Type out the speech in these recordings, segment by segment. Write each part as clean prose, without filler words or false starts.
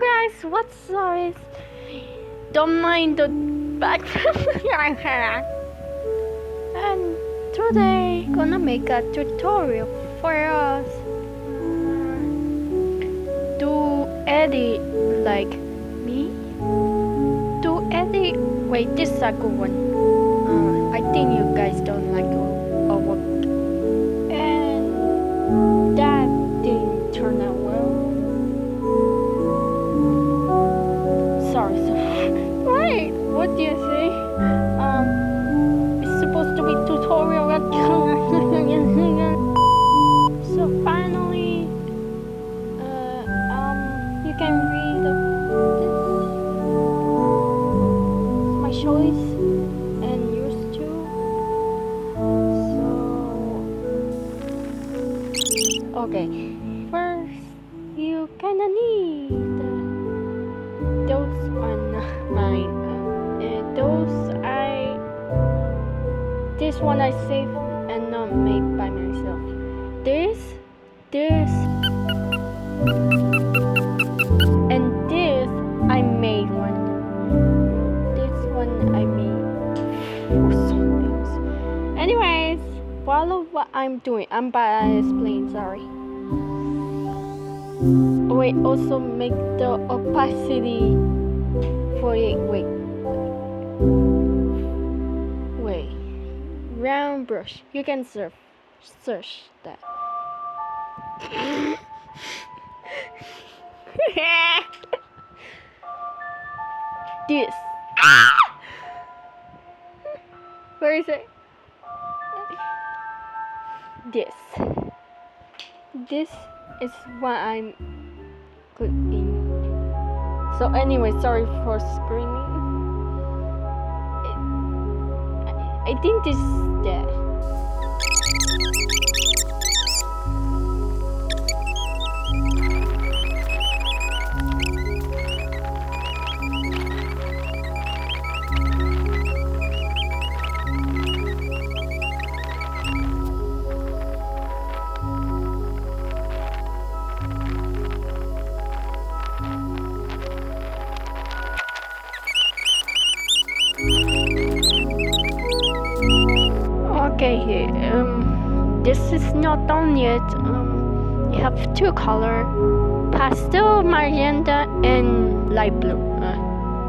guys, what's up? Don't mind the background. And today gonna make a tutorial for us to edit like me. To edit. Wait, this is a good one. I think you guys don't like our work. And that didn't turn out well. Sorry. Wait, what do you say? It's supposed to be tutorial. So finally, you can read this. My choice and yours too. So, okay. First, you kinda need those on mine. This one I saved and not made by myself. This, and this I made one. This one I made for something else. Anyways, follow what I'm doing. I'm bad at explaining, sorry. Wait, also make the opacity 48. Wait. Round brush. You can search that. This. Where is it? This. This is what I'm good in. So anyway, sorry for screaming. I think this is that. Okay, this is not done yet. You have two color, pastel, magenta, and light blue.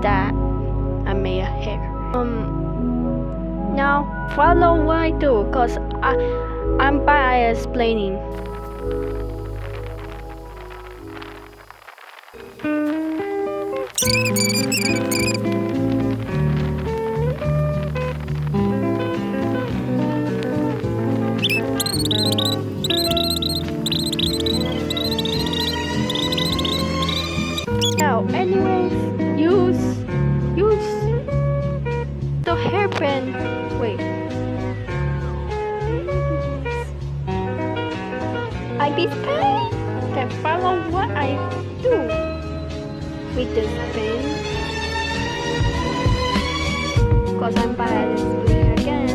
That I made a hair. Now follow what I do, cause I'm bad at explaining. Now, anyways, use the hairpin. Wait. I be pen. Can follow what I do with this pen. Cause I'm bad at explaining again.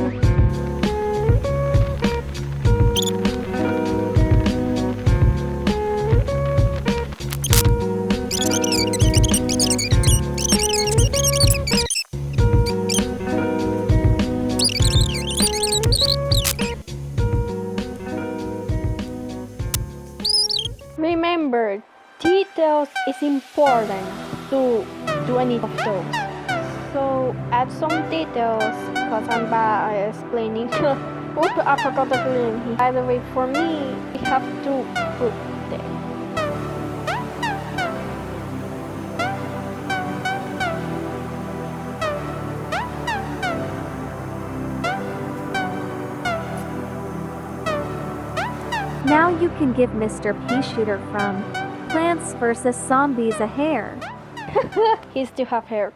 Remember, details is important to do any of those. So add some details because I'm bad at explaining. Oops, I forgot the green. By the way, for me, we have to put there. Now you can give Mr. Pea Shooter from Plants vs. Zombies a hair. He still have hair.